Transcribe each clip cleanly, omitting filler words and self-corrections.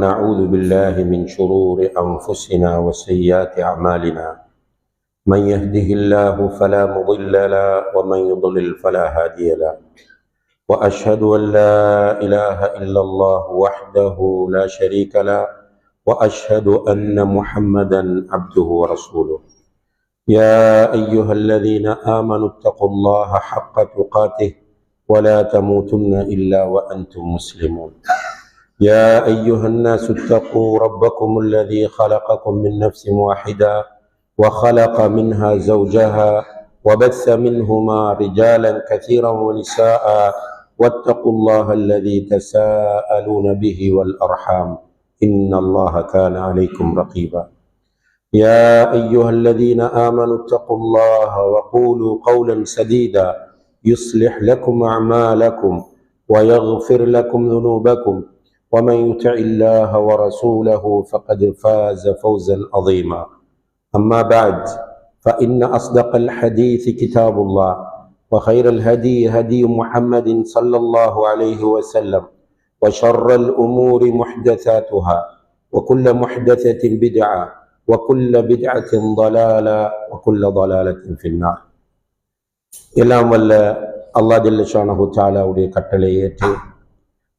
نعوذ بالله من شرور أنفسنا وسيئات أعمالنا من يهده الله فلا مضل له ومن يضلل فلا هادي له وأشهد أن لا إله إلا الله وحده لا شريك له وأشهد أن محمدا عبده ورسوله يا أيها الذين آمنوا اتقوا الله حق تقاته ولا تموتن إلا وأنتم مسلمون يا أيها الناس اتقوا ربكم الذي خلقكم من نفس واحدة وخلق منها زوجها وبث منهما رجالا كثيرا ونساء واتقوا الله الذي تساءلون به والأرحام إن الله كان عليكم رقيبا يا أيها الذين آمنوا اتقوا الله وقولوا قولا سديدا يصلح لكم أعمالكم ويغفر لكم ذنوبكم ومن يطع الله ورسوله فقد فاز فوزا عظيما أما بعد فإن أصدق الحديث كتاب الله وخير الهدي هدي محمد صلى الله عليه وسلم وشر الأمور محدثاتها وكل محدثة بدعة وكل بدعة ضلالة وكل ضلالة في النار எல்லாம் வல்ல அல்லாஹ் ஜல்ல ஷானஹு தஆலாவுடைய கட்டளை ஏற்று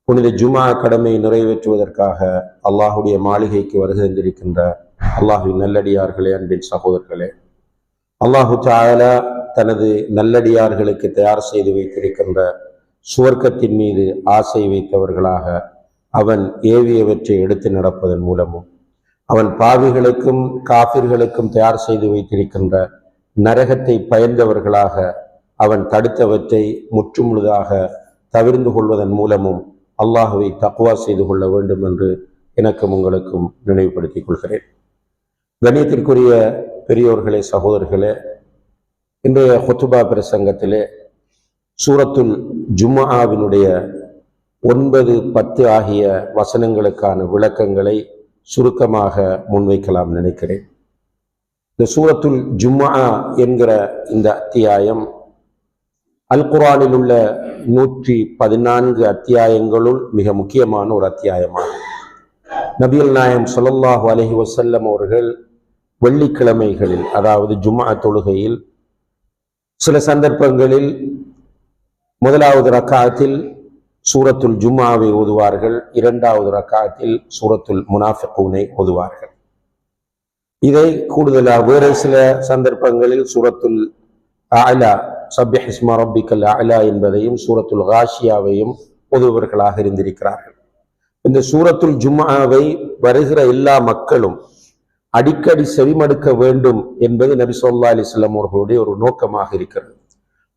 புனித ஜுமா கடமை நிறைவேற்றுவதற்காக அல்லாஹுடைய மாளிகைக்கு வருகை தந்திருக்கின்ற அல்லாஹுவின் நல்லடியார்களே, அன்பின் சகோதரர்களே, அல்லாஹு தஆலா தனது நல்லடியார்களுக்கு தயார் செய்து வைத்திருக்கின்ற சுவர்க்கத்தின் மீது ஆசை வைத்தவர்களாக அவன் ஏவியவற்றை எடுத்து நடப்பதன் மூலமும் அவன் பாவிகளுக்கும் காபிர்களுக்கும் தயார் செய்து வைத்திருக்கின்ற நரகத்தை பயந்தவர்களாக அவன் தடுத்தவற்றை முற்றுமுழுதாக தவிர்ந்து கொள்வதன் மூலமும் அல்லாஹுவை தக்வா செய்து கொள்ள வேண்டும் என்று எனக்கும் உங்களுக்கும் நினைவுபடுத்திக் கொள்கிறேன். கண்ணியத்திற்குரிய பெரியோர்களே, சகோதரர்களே, இன்றைய ஹுத்பா பிரசங்கத்திலே சூரத்துல் ஜும்ஆவினுடைய 9, 10 ஆகிய வசனங்களுக்கான விளக்கங்களை சுருக்கமாக முன்வைக்கலாம் நினைக்கிறேன். இந்த சூரத்துல் ஜும்ஆ என்கிற இந்த அத்தியாயம் அல் குர்ஆனில் உள்ள 114 அத்தியாயங்களுள் மிக முக்கியமான ஒரு அத்தியாயமாகும். நபிகள் நாயகம் ஸல்லல்லாஹு அலைஹி வஸல்லம் அவர்கள் வெள்ளிக்கிழமைகளில், அதாவது ஜும்ஆ தொழுகையில் சில சந்தர்ப்பங்களில் முதலாவது ரக்காத்தில் சூரத்துல் ஜும்ஆவை ஓதுவார்கள், இரண்டாவது ரக்காத்தில் சூரத்துல் முனாஃபிகூனை ஓதுவார்கள். இதை கூடுதலாக வேறு சில சந்தர்ப்பங்களில் சூரத்துல் அலா, சப்பிஹ் இஸ்ம ரப்பிக்கல் அலா என்பதையும் சூரத்துல் காஷியாவையும் ஓதுபவர்களாக இருந்திருக்கிறார்கள். இந்த சூரத்துல் ஜும்ஆவை வருகிற எல்லா மக்களும் அடிக்கடி செவிமடுக்க வேண்டும் என்பது நபி ஸல்லல்லாஹு அலைஹி வஸல்லம் அவர்களுடைய ஒரு நோக்கமாக இருக்கிறது.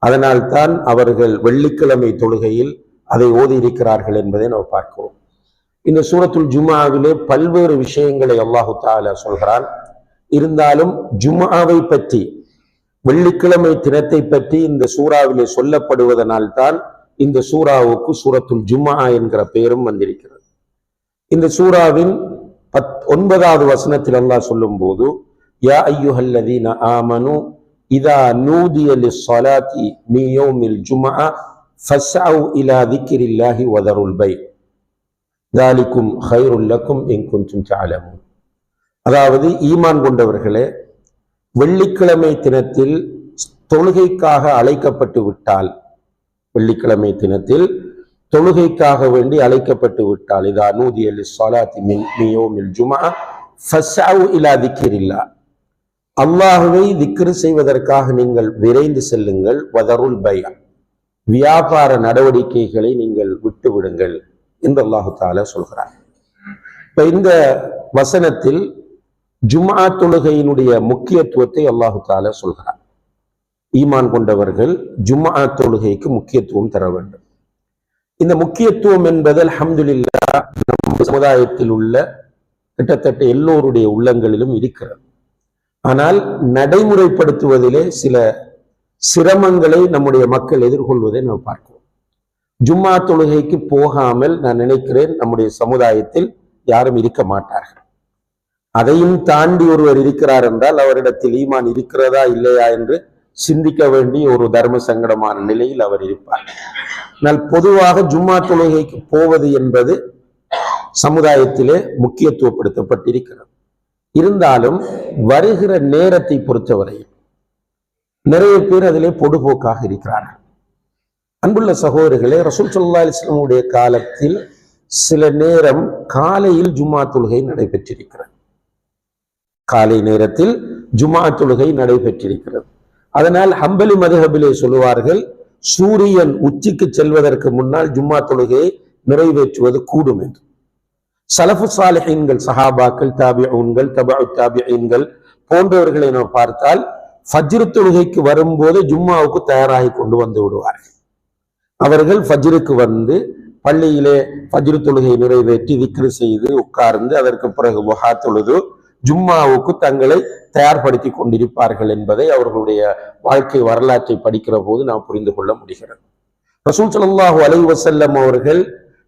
அதனால் தான் அவர்கள் வெள்ளிக்கிழமை தொழுகையில் அதை ஓதி இருக்கிறார்கள் என்பதை நாம் பார்க்கிறோம். இந்த சூரத்துல் ஜும்ஆவிலே பல்வேறு விஷயங்களை அல்லாஹு தஆலா சொல்கிறான். இருந்தாலும் ஜும்ஆவை பற்றி, வெள்ளிக்கிழமை தினத்தை பற்றி இந்த சூறாவிலே சொல்லப்படுவதனால் தான் இந்த சூறாவுக்கு சூரத்துல் ஜும்ஆ என்கிற பெயரும் வந்திருக்கிறது. இந்த சூறாவின் 9வது வசனத்தில் அல்லாஹ் சொல்லும் போது, யா அய்யுஹல்லதீன ஆமனு இதா நூதிய லிஸ்ஸலாத்தி மின் யௌமில் ஜும்ஆ ஃபஸ்அவு இலா திக்ரில்லாஹி வதருல் பை ذالிகும் கைருல் லக்கும் இன் குன்தும் தஅலமூன். அதாவது, ஈமான் கொண்டவர்களே, வெள்ளிக்கிழமை தினத்தில் தொழுகைக்காக அழைக்கப்பட்டு விட்டால், வெள்ளிக்கிழமை தினத்தில் தொழுகைக்காக வேண்டி அழைக்கப்பட்டு விட்டால், இதா நூதிய லிஸ்ஸலாத்தி மின் யௌமில் ஜும்ஆ ஃபஸ்அவு இலா திக்ரில்லாஹ், அல்லாஹ்வை திக்ர் செய்வதற்காக நீங்கள் விரைந்து செல்லுங்கள், வதருல் பை, வியாபார நடவடிக்கைகளை நீங்கள் விட்டு விடுங்கள் என்று அல்லாஹு தஆலா சொல்கிறார். இப்ப இந்த வசனத்தில் ஜும்ஆ தொழுகையினுடைய முக்கியத்துவத்தை அல்லாஹு தஆலா சொல்கிறார். ஈமான் கொண்டவர்கள் ஜும்ஆ தொழுகைக்கு முக்கியத்துவம் தர வேண்டும். இந்த முக்கியத்துவம் என்பது அல்ஹம்துலில்லாஹ் நம் சமுதாயத்தில் உள்ள கிட்டத்தட்ட எல்லோருடைய உள்ளங்களிலும் இருக்கிறது. ஆனால் நடைமுறைப்படுத்துவதிலே சில சிரமங்களை நம்முடைய மக்கள் எதிர்கொள்வதை நாம் பார்க்கிறோம். ஜும்ஆ தொழுகைக்கு போகாமல் நான் நினைக்கிறேன் நம்முடைய சமுதாயத்தில் யாரும் இருக்க மாட்டார்கள். அதையும் தாண்டி ஒருவர் இருக்கிறார் என்றால் அவரிடத்தில் ஈமான் இருக்கிறதா இல்லையா என்று சிந்திக்க வேண்டிய ஒரு தர்ம சங்கடமான நிலையில் அவர் இருப்பார். ஆனால் பொதுவாக ஜும்மா தொழுகைக்கு போவது என்பது சமுதாயத்திலே முக்கியத்துவப்படுத்தப்பட்டிருக்கிறது. இருந்தாலும் வருகிற நேரத்தை பொறுத்தவரையில் நிறைய பேர் அதிலே பொடுபோக்காக இருக்கிறார்கள். அன்புள்ள சகோதரர்களே, ரசூல் ஸல்லல்லாஹு அலைஹி வஸல்லம் காலத்தில் சில நேரம் காலையில் ஜும்ஆ தொழுகை நடைபெற்றிருக்கிறது. காலை நேரத்தில் ஜும்ஆ தொழுகை நடைபெற்றிருக்கிறது. அதனால் ஹம்பலி மதுஹபிலே சொல்லுவார்கள், சூரியன் உச்சிக்கு செல்வதற்கு முன்னால் ஜும்ஆ தொழுகையை நிறைவேற்றுவது கூடும் என்று. சலஃபு சாலிஹீன்கள், சஹாபாக்கள், தாபிஊன்கள், தபஉ தாபிஈன்கள் போன்றவர்களை நாம் பார்த்தால் ஃபஜ்ர் தொழுகைக்கு வரும்போது ஜும்மாவுக்கு தயாராகி கொண்டு வந்து விடுவார்கள். அவர்கள் ஃபஜ்ருக்கு வந்து பள்ளியிலே ஃபஜ்ர் தொழுகை நிறைவேற்றி விக்ரு செய்து உட்கார்ந்து அதற்கு பிறகு வஹா தொழுது ஜும்மாவுக்கு தங்களை தயார்படுத்தி கொண்டிருப்பார்கள் என்பதை அவர்களுடைய வாழ்க்கை வரலாற்றை படிக்கிற போது நாம் புரிந்து கொள்ள முடிகிறது. ரசூல் ஸல்லல்லாஹு அலைஹி வஸல்லம் அவர்கள்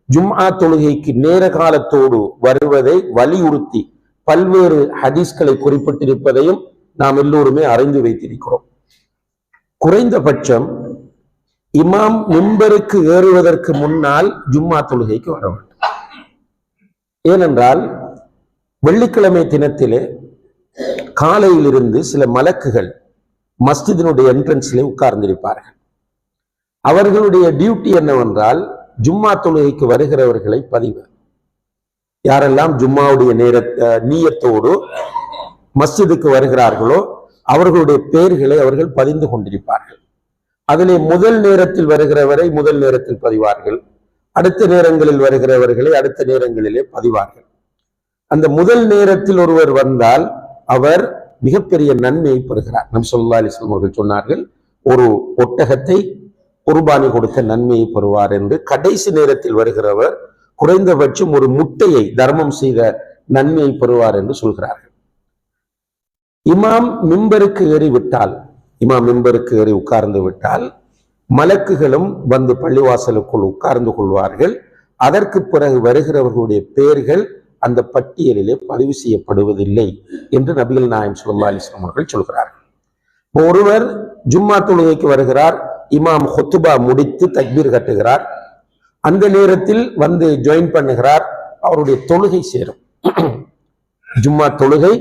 ஜும்ஆ தொழுகைக்கு நேர காலத்தோடு வருவதை வலியுறுத்தி பல்வேறு ஹதீஸ்களை குறிப்பிட்டிருப்பதையும் நாம் எல்லோருமே அறிந்து வைத்திருக்கிறோம். குறைந்தபட்சம் இமாம் மிம்பருக்கு ஏறுவதற்கு முன்னால் ஜும்ஆ தொழுகைக்கு வர வேண்டும். ஏனென்றால் வெள்ளிக்கிழமை தினத்திலே காலையிலிருந்து சில மலக்குகள் மஸ்ஜிதினுடைய என்ட்ரன்ஸிலே உட்கார்ந்திருப்பார்கள். அவர்களுடைய டியூட்டி என்னவென்றால் ஜும்ஆ தொழுகைக்கு வருகிறவர்களை பதிவு. யாரெல்லாம் ஜும்மாவுடைய நீயத்தோடு மஸ்ஜிதுக்கு வருகிறார்களோ அவர்களுடைய பெயர்களை அவர்கள் பதிந்து கொண்டிருப்பார்கள். அதிலே முதல் நேரத்தில் வருகிறவரை முதல் நேரத்தில் பதிவார்கள், அடுத்த நேரங்களில் வருகிறவர்களை அடுத்த நேரங்களிலே பதிவார்கள். அந்த முதல் நேரத்தில் ஒருவர் வந்தால் அவர் மிகப்பெரிய நன்மையை பெறுகிறார். நபி ஸல்லல்லாஹு அலைஹி வஸல்லம் அவர்கள் சொன்னார்கள், ஒரு ஒட்டகத்தை குர்பானி கொடுத்த நன்மையை பெறுவார் என்று. கடைசி நேரத்தில் வருகிறவர் குறைந்தபட்சம் ஒரு முட்டையை தர்மம் செய்த நன்மையை பெறுவார் என்று சொல்கிறார்கள். இமாம் மிம்பருக்கு ஏறி உட்கார்ந்து விட்டால் மலக்குகளும் வந்து பள்ளிவாசலுக்குள் உட்கார்ந்து கொள்வார்கள். அதற்கு பிறகு வருகிறவர்களுடைய பெயர்கள் அந்த பட்டியலிலே பதிவு செய்யப்படுவதில்லை என்று நபிகள் நாயகம் ஸல்லல்லாஹு அலைஹி வஸல்லம் அவர்கள் சொல்கிறார்கள். ஒருவர் ஜும்ஆ தொழுகைக்கு வருகிறார், இமாம் ஹுத்பா முடித்து தக்பீர் கட்டுகிறார், அந்த நேரத்தில் வந்து ஜாயின் பண்ணுகிறார், அவருடைய தொழுகை சேரும், ஜும்ஆ தொழுகை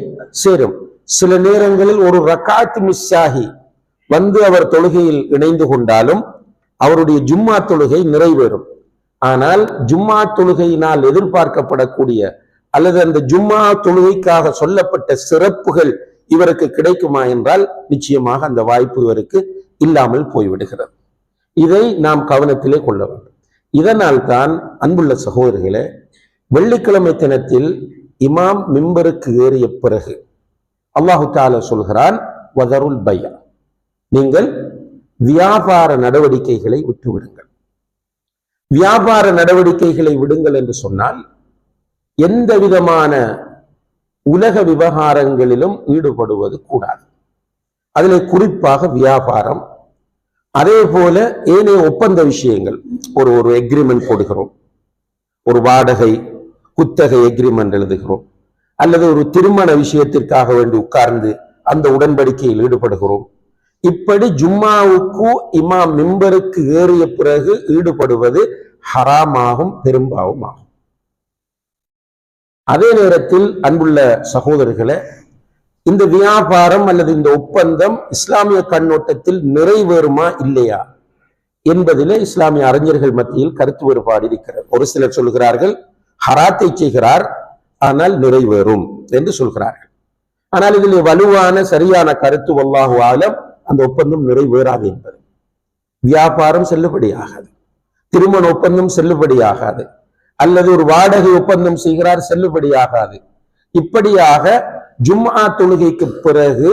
சேரும். சில நேரங்களில் ஒரு ரக்காத் மிஸ் ஆகி வந்து அவர் தொழுகையில் இணைந்து கொண்டாலும் அவருடைய ஜும்ஆ தொழுகை நிறைவேறும். ஆனால் ஜும்ஆ தொழுகையினால் எதிர்பார்க்கப்படக்கூடிய அல்லது அந்த ஜும்ஆ தொழுகைக்காக சொல்லப்பட்ட சிறப்புகள் இவருக்கு கிடைக்குமா என்றால் நிச்சயமாக அந்த வாய்ப்பு இவருக்கு இல்லாமல் போய்விடுகிறது. இதை நாம் கவனத்திலே கொள்ள வேண்டும். இதனால் தான் அன்புள்ள சகோதரர்களே, வெள்ளிக்கிழமை தினத்தில் இமாம் மிம்பருக்கு ஏறிய பிறகு அல்லாஹு தஆலா சொல்கிறான், வதருல் பைஅ, நீங்கள் வியாபார நடவடிக்கைகளை விட்டுவிடுங்கள். வியாபார நடவடிக்கைகளை விடுங்கள் என்று சொன்னால் எந்த விதமான உலக விவகாரங்களிலும் ஈடுபடுவது கூடாது. அதிலே குறிப்பாக வியாபாரம், அதே போல ஏனைய ஒப்பந்த விஷயங்கள். ஒரு எக்ரிமெண்ட் போடுகிறோம், ஒரு வாடகை குத்தகை எக்ரிமெண்ட் எழுதுகிறோம், அல்லது ஒரு திருமண விஷயத்திற்காக வேண்டி உட்கார்ந்து அந்த உடன்படிக்கையில் ஈடுபடுகிறோம். இப்படி ஜும்மாவுக்கு இமாம் மிம்பருக்கு ஏறிய பிறகு ஈடுபடுவது ஹராமாகும், பெரும்பாவும் ஆகும். அதே நேரத்தில் அன்புள்ள சகோதரர்களே, இந்த வியாபாரம் அல்லது இந்த ஒப்பந்தம் இஸ்லாமிய கண்ணோட்டத்தில் நிறைவேறுமா இல்லையா என்பதிலே இஸ்லாமிய அறிஞர்கள் மத்தியில் கருத்து வேறுபாடு இருக்கிறது. ஒரு சிலர் சொல்கிறார்கள் ஹராத்தை செய்கிறார் ஆனால் நிறைவேறும் என்று சொல்கிறார்கள். ஆனால் இதில் வலுவான சரியான கருத்து வல்லாஹு ஆலம், அந்த ஒப்பந்தம் நிறைவேறாது என்பது. வியாபாரம் செல்லுபடியாகாது, திருமண ஒப்பந்தம் செல்லுபடியாகாது, அல்லது ஒரு வாடகை ஒப்பந்தம் செய்கிறார் செல்லுபடியாகாது. இப்படியாக ஜும்ஆ தொழுகைக்கு பிறகு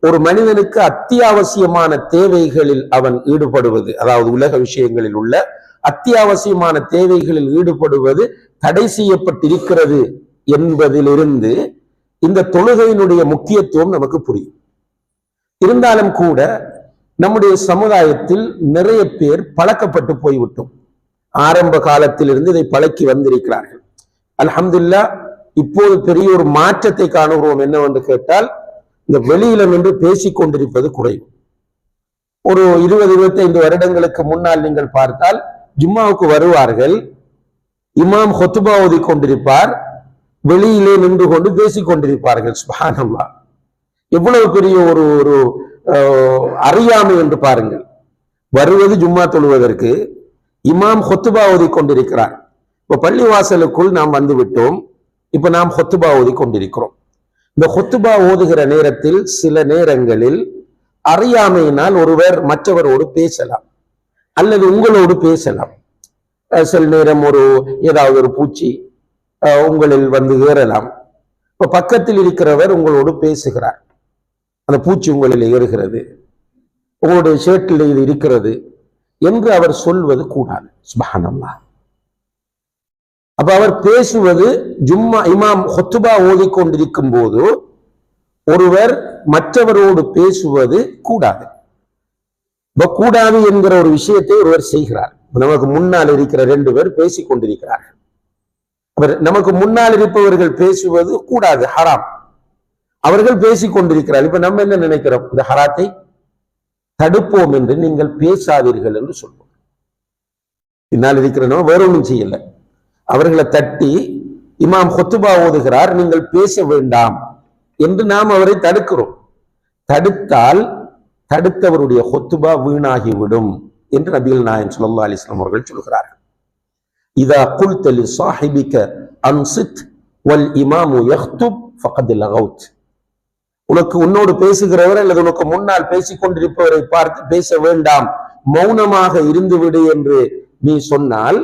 ஒரு மனிதனுக்கு அத்தியாவசியமான தேவைகளில் அவன் ஈடுபடுவது, அதாவது உலக விஷயங்களில் உள்ள அத்தியாவசியமான தேவைகளில் ஈடுபடுவது தடை செய்யப்பட்டிருக்கிறது என்பதிலிருந்து இந்த தொழுகையினுடைய முக்கியத்துவம் நமக்கு புரியும். இருந்தாலும் கூட நம்முடைய சமுதாயத்தில் நிறைய பேர் பழக்கப்பட்டு போய்விட்டோம். ஆரம்ப காலத்திலிருந்து இதை பழக்கி வந்திருக்கிறார்கள். அல்ஹம்துலில்லாஹ், இப்போது பெரிய ஒரு மாற்றத்தை காணுகிறோம். என்னவென்று கேட்டால், இந்த வெளியில நின்று பேசிக் கொண்டிருப்பது குறைவு. ஒரு 20-25 வருடங்களுக்கு முன்னால் நீங்கள் பார்த்தால் ஜும்மாவுக்கு வருவார்கள், இமாம் ஹுத்பா ஓதி கொண்டிருப்பார், வெளியிலே நின்று கொண்டு பேசிக் கொண்டிருப்பார்கள். சுப்ஹானல்லாஹ், எவ்வளவு பெரிய ஒரு ஒரு அறியாமை என்று பாருங்கள். வருவது ஜும்மா தொழுவதற்கு, இமாம் ஹுத்பா ஓதி கொண்டிருக்கிறார். இப்ப பள்ளிவாசலுக்குள் நாம் வந்து விட்டோம். இப்ப நாம் ஹுத்பா ஓதி கொண்டிருக்கிறோம். இந்த ஹுத்பா ஓதுகிற நேரத்தில் சில நேரங்களில் அறியாமையினால் ஒருவர் மற்றவரோடு பேசலாம் அல்லது உங்களோடு பேசலாம். சில நேரம் ஏதாவது ஒரு பூச்சி உங்களில் வந்து ஏறலாம். இப்ப பக்கத்தில் இருக்கிறவர் உங்களோடு பேசுகிறார், அந்த பூச்சி உங்களில் ஏறுகிறது, உங்களுடைய ஷர்ட்டில் இது இருக்கிறது என்று அவர் சொல்வது கூடாது. சுப்ஹானல்லாஹ். அப்ப அவர் பேசுவது ஜும்மா இமாம் ஹுத்பா ஓதிக்கொண்டிருக்கும் போது ஒருவர் மற்றவரோடு பேசுவது கூடாது. கூடாது என்கிற ஒரு விஷயத்தை ஒருவர் செய்கிறார். நமக்கு முன்னால் இருக்கிற 2 பேர் பேசிக் கொண்டிருக்கிறார்கள். நமக்கு முன்னால் இருப்பவர்கள் பேசுவது கூடாது, ஹராம். அவர்கள் பேசிக் கொண்டிருக்கிறார். இப்ப நம்ம என்ன நினைக்கிறோம்? இந்த ஹராத்தை தடுப்போம் என்று நீங்கள் பேசாதீர்கள் என்று சொல்வோம். பின்னால் இருக்கிறனோ வேற ஒன்றும் செய்யல, அவர்களை தட்டி இமாம் ஹுத்பா ஓதுகிறார், நீங்கள் பேச வேண்டாம் என்று நாம் அவரை தடுக்கிறோம். தடுத்தால் தடுத்தவருடைய ஹுத்பா வீணாகிவிடும் என்று நபிகள் நாயகம் ஸல்லல்லாஹு அலைஹி வஸல்லம் அவர்கள் சொல்கிறார்கள். இதா குல்த லிஸாஹிபிக அன்சித் வல் இமாமு யக்துப் ஃபகத் லகவுத். உனக்கு உன்னோடு பேசுகிறவர் அல்லது உனக்கு முன்னால் பேசிக் கொண்டிருப்பவரை பார்த்து பேச வேண்டாம், மௌனமாக இருந்துவிடு என்று நீ சொன்னால்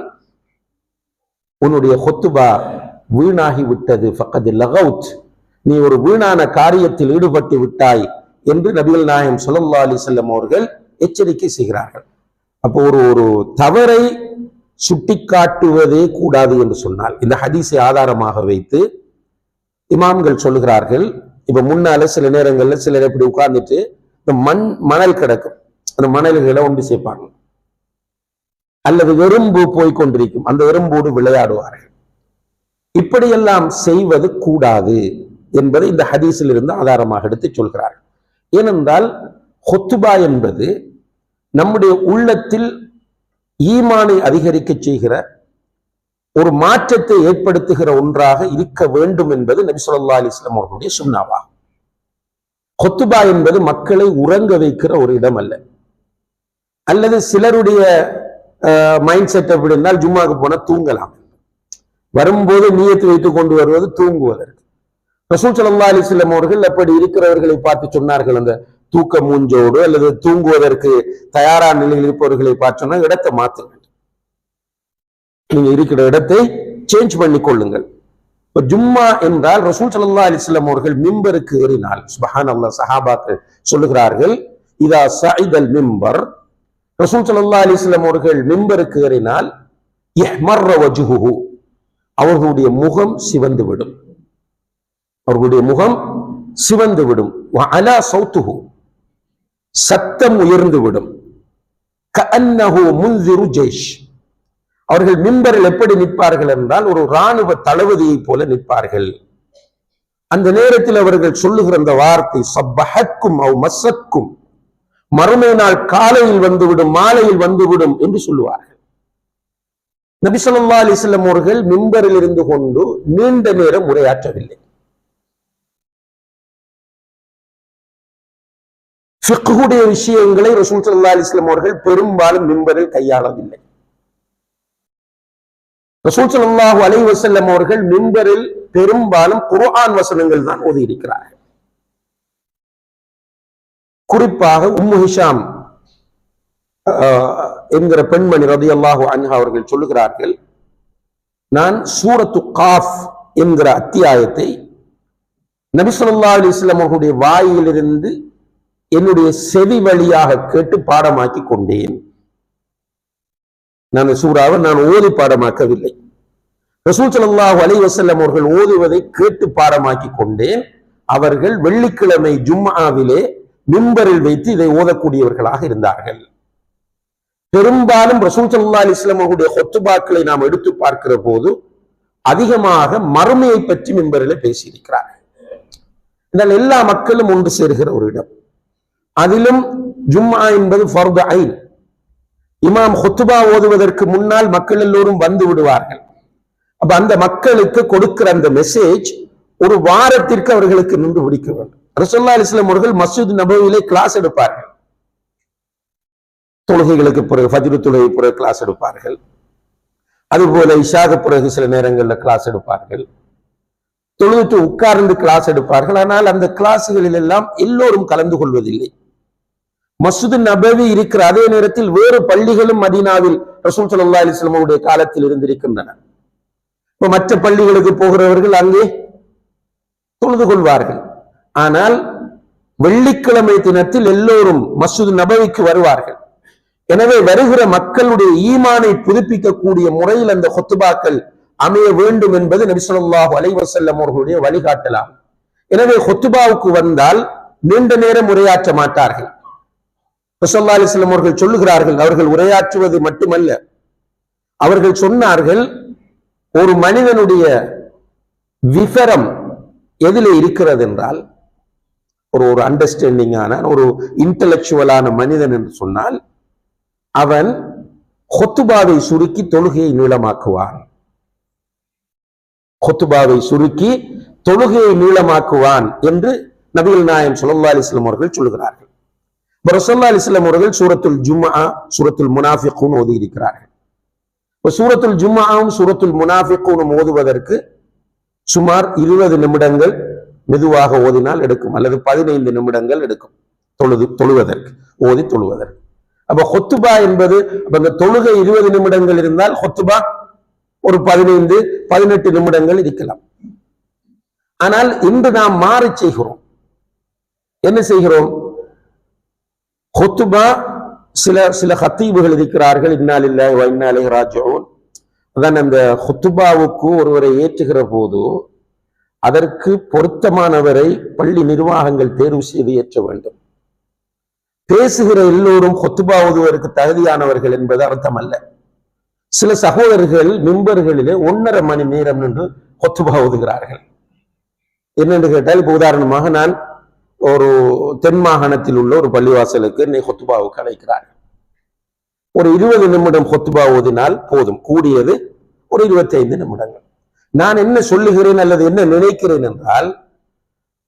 உன்னுடைய ஹுத்பா வீணாகி விட்டது. ஃபகத் லகவுத், நீ ஒரு வீணான காரியத்தில் ஈடுபட்டு விட்டாய் என்று நபிகள் நாயகம் ஸல்லல்லாஹு அலைஹி வஸல்லம் அவர்கள் எச்சரிக்கை செய்கிறார்கள். அப்போ ஒரு தவறை சுட்டிக்காட்டுவதே கூடாது என்று சொன்னால், இந்த ஹதீஸை ஆதாரமாக வைத்து இமாம்கள் சொல்லுகிறார்கள். இப்ப முன்னால சில நேரங்கள்ல சிலர் எப்படி உட்கார்ந்துட்டு இந்த மணல் கிடக்கும், அந்த மணல்களை ஒன்று சேர்ப்பாங்க, அல்லது எறும்பு போய்கொண்டிருக்கும், அந்த எறும்போடு விளையாடுவார்கள். இப்படியெல்லாம் செய்வது கூடாது என்பதை இந்த ஹதீஸில் இருந்து ஆதாரமாக எடுத்து சொல்கிறார்கள். ஏனென்றால் ஹுத்பா என்பது நம்முடைய உள்ளத்தில் ஈமானை அதிகரிக்க செய்கிற ஒரு மாற்றத்தை ஏற்படுத்துகிற ஒன்றாக இருக்க வேண்டும் என்பது நபி ஸல்லல்லாஹு அலைஹி வஸல்லம் அவர்களுடைய சுன்னாவாகும். ஹுத்பா என்பது மக்களை உறங்க வைக்கிற ஒரு இடம் அல்ல. அல்லது சிலருடைய மைண்ட் செட் எப்படி இருந்தால் ஜும்மாக்கு போனா தூங்கலாம், வரும்போது நியத்து வைத்துக் கொண்டு வருவது தூங்குவதற்கு. ரசூல் ஸல்லல்லாஹு அலைஹி வஸல்லம் அவர்கள் அப்படி இருக்கிறவர்களை பார்த்து சொன்னார்கள், அந்த தூக்க மூஞ்சோடு அல்லது தூங்குவதற்கு தயாரான நிலையில் இருப்பவர்களை பார்த்து சொன்னா இடத்தை மாற்றுங்கள், நீங்க இருக்கிற இடத்தை சேஞ்ச் பண்ணி கொள்ளுங்கள். ஜும்மா என்றால் ரசூல் ஸல்லல்லாஹு அலைஹி வஸல்லம் அவர்கள் மிம்பருக்கு ஏறினால், சுப்ஹானல்லாஹ், சஹாபாக்கள் சொல்லுகிறார்கள், இதா ஸஇதல் மிம்பர், ரசூல் ஸல்லல்லாஹு அலைஹி வஸல்லம் அவர்கள் மிம்பருக்கு ஏறினால் இஹ்மர்ர வஜ்ஹுஹு, அவர்களுடைய முகம் சிவந்து விடும், அவர்களுடைய முகம் சிவந்து விடும். வஅலா ஸௌத்துஹு, சத்தம் உயர்ந்து விடும். கஅன்னஹு முன்சிரு ஜைஷ், அவர்கள் மிம்பரில் எப்படி நிற்பார்கள் என்றால் ஒரு இராணுவ தளபதியை போல நிற்பார்கள். அந்த நேரத்தில் அவர்கள் சொல்லுகிற அந்த வார்த்தை சப்பஹக்கும் அவ் மஸ்ஸக்கும், மறுமை நாள் காலையில் வந்துவிடும், மாலையில் வந்துவிடும் என்று சொல்லுவார்கள். நபி ஸல்லல்லாஹு அலைஹி வஸல்லம் அவர்கள் மிம்பரில் இருந்து கொண்டு நீண்ட நேரம் உரையாற்றவில்லை. ஃபிக்ஹுடைய விஷயங்களை ரசூல் ஸல்லல்லாஹு அலைஹி வஸல்லம் அவர்கள் பெரும்பாலும் மிம்பரில் கையாளவில்லை. ரசூல் ஸல்லல்லாஹு அலைஹி வஸல்லம் அவர்கள் மிம்பரில் பெரும்பாலும் குர்ஆன் வசனங்கள் தான் ஓதி இருக்கிறார்கள். குறிப்பாக உம்மு ஹிஷாம் என்கிற பெண்மணி ரலியல்லாஹு அன்ஹா அவர்கள் சொல்லுகிறார்கள், நான் சூரத்து காஃப் என்கிற அத்தியாயத்தை நபி ஸல்லல்லாஹு அலைஹி வஸல்லம் அவர்களுடைய வாயிலிருந்து என்னுடைய செவி வழியாக கேட்டு பாடமாக்கி கொண்டேன். நான் சூறாவை நான் ஓதி பாடமாக்கவில்லை, ரசூல் ஸல்லல்லாஹு அலைஹி வஸல்லம் அவர்கள் ஓதுவதை கேட்டு பாடமாக்கி கொண்டேன். அவர்கள் வெள்ளிக்கிழமை ஜும்ஆவிலே மிம்பரில் வைத்து இதை ஓதக்கூடியவர்களாக இருந்தார்கள். பெரும்பாலும் ரசூல் ஸல்லல்லாஹு அலைஹி வஸல்லம் அவர்களுடைய ஹுத்பாக்களை நாம் எடுத்து பார்க்கிற போது அதிகமாக மறுமையை பற்றி மிம்பரில் பேசியிருக்கிறார்கள். இதனால் எல்லா மக்களும் ஒன்று சேர்கிற ஒரு இடம். அதிலும் ஜும்ஆ என்பது ஃபர்து ஐன். இமாம் ஹுத்பா ஓதுவதற்கு முன்னால் மக்கள் எல்லோரும் வந்து விடுவார்கள். அப்ப அந்த மக்களுக்கு கொடுக்கிற அந்த மெசேஜ் ஒரு வாரத்திற்கு அவர்களுக்கு நின்று பிடிக்க வேண்டும். ரசூலுல்லாஹி அலைஹி வஸல்லம் அவர்கள் மஸ்ஜித் நபவியிலே கிளாஸ் எடுப்பார்கள். தொழுகைகளுக்கு பிறகு ஃபஜ்ர் தொழுகை பிறகு கிளாஸ் எடுப்பார்கள். அதுபோல இஷாக்கு பிறகு சில நேரங்களில் கிளாஸ் எடுப்பார்கள். தொழுதுட்டு உட்கார்ந்து கிளாஸ் எடுப்பார்கள். ஆனால் அந்த கிளாஸுகளில் எல்லாம் எல்லோரும் கலந்து கொள்வதில்லை. மஸ்ஜித் நபவி இருக்கிற அதே நேரத்தில் வேறு பள்ளிகளும் மதீனாவில் ரசூல் ஸல்லல்லாஹு அலைஹி வஸல்லம் அவருடைய காலத்தில் இருந்திருக்கின்றன. இப்ப மற்ற பள்ளிகளுக்கு போகிறவர்கள் அங்கே தொழுது கொள்வார்கள். ஆனால் வெள்ளிக்கிழமை தினத்தில் எல்லோரும் மஸ்ஜித் நபவிக்கு வருவார்கள். எனவே வருகிற மக்களுடைய ஈமானை புதுப்பிக்கக்கூடிய முறையில் அந்த ஹுத்பாக்கள் அமைய வேண்டும் என்பது நபி ஸல்லல்லாஹு அலைஹி வஸல்லம் அவர்களுடைய வழிகாட்டலாம். எனவே ஹுத்பாவுக்கு வந்தால் நீண்ட நேரம் உரையாற்ற மாட்டார்கள். ஸல்லல்லாஹு அலைஹி வஸல்லம் அவர்கள் சொல்லுகிறார்கள், அவர்கள் உரையாற்றுவது மட்டுமல்ல, அவர்கள் சொன்னார்கள், ஒரு மனிதனுடைய விவரம் எதிலே இருக்கிறது என்றால், ஒரு அண்டர்ஸ்டாண்டிங்கான ஒரு இன்டலெக்சுவலான மனிதன் என்று சொன்னால் அவன் ஹுத்பாவை சுருக்கி தொழுகையை நீளமாக்குவான். ஹுத்பாவை சுருக்கி தொழுகையை நீளமாக்குவான் என்று நபிகள் நாயகம் ஸல்லல்லாஹு அலைஹி வஸல்லம் அவர்கள் சொல்கிறார்கள். ரசூலுல்லாஹி அலைஹி வஸல்லம் அவர்கள் சூரத்துல் ஜும்ஆ, சூரத்துல் முனாஃபிகூன் ஓதி இருக்கிறார்கள். சூரத்துல் ஜும்ஆவும் சூரத்துல் முனாஃபிகூன் ஓதுவதற்கு சுமார் 20 நிமிடங்கள் மெதுவாக ஓதினால் எடுக்கும், அல்லது 15 நிமிடங்கள் எடுக்கும் தொழுவதற்கு, ஓதி தொழுவதற்கு. அப்ப ஹுத்பா என்பது அந்த தொழுகை 20 நிமிடங்கள் இருந்தால் ஹுத்பா ஒரு 15-18 நிமிடங்கள் இருக்கலாம். ஆனால் இன்று நாம் மாறி செய்கிறோம். என்ன செய்கிறோம்? ஹுத்பா சில ஹத்தீபுகள் இருக்கிறார்கள், இன்னா லில்லாஹி வ இன்னா இலைஹி ராஜிஊன். அதான் அந்த ஹுத்பாவுக்கு ஒருவரை ஏற்றுகிற போது அதற்கு பொருத்தமானவரை பள்ளி நிர்வாகங்கள் தேர்வு செய்து ஏற்ற வேண்டும். பேசுகிற எல்லோரும் ஹுத்பா ஓதுவதற்கு தகுதியானவர்கள் என்பது அர்த்தம் அல்ல. சில சகோதரர்கள் மிம்பர்களிலே 1.5 மணி நேரம் நின்று ஹுத்பா ஓதுகிறார்கள். என்னென்று கேட்டால், இப்ப உதாரணமாக நான் ஒரு தென் மாகாணத்தில் உள்ள ஒரு பள்ளிவாசலுக்கு என்னை ஹுத்பாவுக்கு அழைக்கிறார்கள். ஒரு 20 நிமிடம் ஹுத்பா ஓதினால் போதும், கூடியது ஒரு 25 நிமிடங்கள். நான் என்ன சொல்லுகிறேன் அல்லது என்ன நினைக்கிறேன் என்றால்,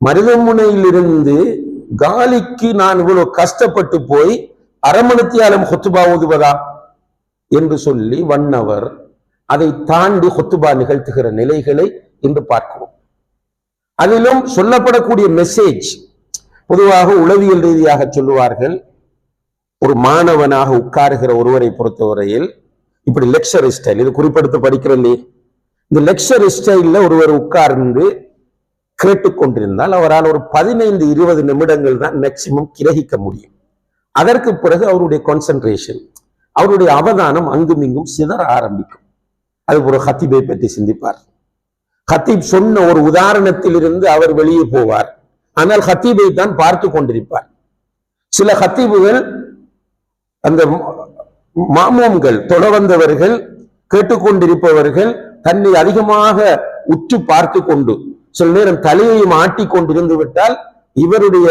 மருதமுனையிலிருந்து காலிக்கு நான் இவ்வளவு கஷ்டப்பட்டு போய் அரை மணித்தியாலம் ஹுத்பா ஓதுவதா என்று சொல்லி 1 hour அதை தாண்டி ஹுத்பா நிகழ்த்துகிற நிலைகளை இன்று பார்க்கிறோம். அதிலும் சொல்லப்படக்கூடிய மெசேஜ் பொதுவாக உளவியல் ரீதியாக சொல்லுவார்கள், ஒரு மாணவனாக உட்காருகிற ஒருவரை பொறுத்தவரையில் இப்படி லெக்சர் ஸ்டைல், இது குறிப்பிடுத்து படிக்கிறேன், இந்த லெக்சர் ஸ்டைல்ல ஒருவர் உட்கார்ந்து கேட்டுக்கொண்டிருந்தால் அவரால் ஒரு 15-20 நிமிடங்கள் தான் மேக்சிமம் கிரகிக்க முடியும். அதற்கு பிறகு அவருடைய கான்சென்ட்ரேஷன், அவருடைய அவதானம் அங்கும் இங்கும் சிதற ஆரம்பிக்கும். அது ஒரு ஹத்தீபை பற்றி சிந்திப்பார். ஹத்தீப் சொன்ன ஒரு உதாரணத்தில் இருந்து அவர் வெளியே போவார், ஆனால் ஹத்தீபை தான் பார்த்து கொண்டிருப்பார். சில ஹத்தீபுகள் அந்த மாமூம்கள், தொட வந்தவர்கள், கேட்டுக்கொண்டிருப்பவர்கள் தன்னை அதிகமாக உற்று பார்த்து கொண்டு சில நேரம் தலையையும் ஆட்டி கொண்டிருந்து விட்டால் இவருடைய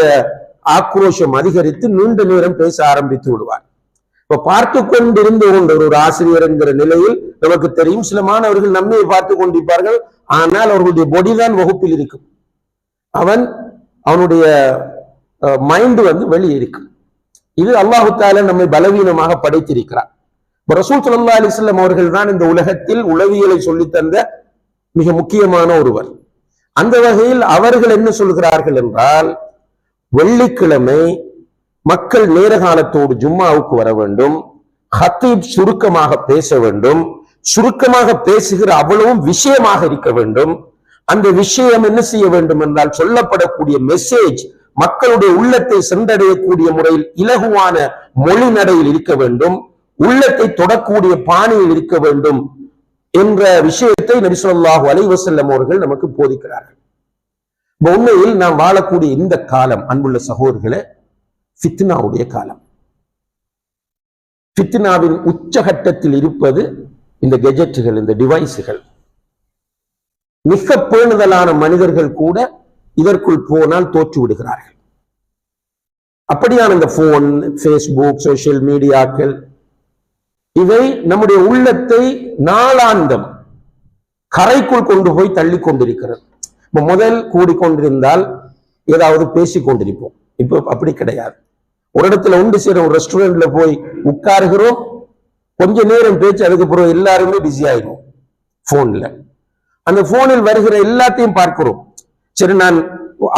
ஆக்ரோஷம் அதிகரித்து நீண்ட நேரம் பேச ஆரம்பித்து விடுவார். இப்ப பார்த்து கொண்டிருந்து கொண்ட ஒரு ஆசிரியர் என்கிற நிலையில் நமக்கு தெரியும், சில மாணவர்கள் நம்மை பார்த்து கொண்டிருப்பார்கள், ஆனால் அவர்களுடைய பொடி தான் வகுப்பில் இருக்கும், அவனுடைய மைண்ட் வெளியே இருக்கும். இது அல்லாஹு தஆலா நம்மை பலவீனமாக படைத்திருக்கிறார். ரசூல் ஸல்லல்லாஹு அலைஹி வஸல்லம் அவர்கள் தான் இந்த உலகத்தில் உளவியலை சொல்லித்தந்த மிக முக்கியமான ஒருவர். அந்த வகையில் அவர்கள் என்ன சொல்கிறார்கள் என்றால், வெள்ளிக்கிழமை மக்கள் நேர காலத்தோடு ஜும்மாவுக்கு வர வேண்டும், ஹத்தீப் சுருக்கமாக பேச வேண்டும், சுருக்கமாக பேசுகிற அவ்வளவும் விஷயமாக இருக்க வேண்டும். அந்த விஷயம் என்ன செய்ய வேண்டும் என்றால், சொல்லப்படக்கூடிய மெசேஜ் மக்களுடைய உள்ளத்தை சென்றடையக்கூடிய முறையில் இலகுவான மொழி நடையில் இருக்க வேண்டும், உள்ளத்தை தொடக்கூடிய பாணியில் இருக்க வேண்டும் என்ற விஷயத்தை நபி ஸல்லல்லாஹு அலைஹி வஸல்லம் அவர்கள் நமக்கு போதிக்கிறார்கள். உண்மையில் நாம் வாழக்கூடிய இந்த காலம், அன்புள்ள சகோதரர்களே, ஃபித்னாவுடைய காலம். ஃபித்னாவின் உச்சகட்டத்தில் இருப்பது இந்த கெஜெட்டுகள், இந்த டிவைஸுகள். மிக பேணுதலான மனிதர்கள் கூட இதற்குள் போனால் தோற்று விடுகிறார்கள். அப்படியான இந்த போன், ஃபேஸ்புக், சோசியல் மீடியாக்கள், இவை நம்முடைய உள்ளத்தை நாளாந்தம் கரைக்குள் கொண்டு போய் தள்ளி கொண்டிருக்கிறது. இப்ப முதல் கூடிக்கொண்டிருந்தால் ஏதாவது பேசிக் கொண்டிருப்போம். இப்ப அப்படி கிடையாது. ஒரு இடத்துல ஒன்று சேர ஒரு ரெஸ்டாரண்ட்ல போய் உட்காருகிறோம், கொஞ்ச நேரம் பேச்சு, அதுக்கப்புறம் எல்லாருமே பிஸி ஆயிடும் போன்ல. அந்த போனில் வருகிற எல்லாத்தையும் பார்க்கிறோம். சரி, நான்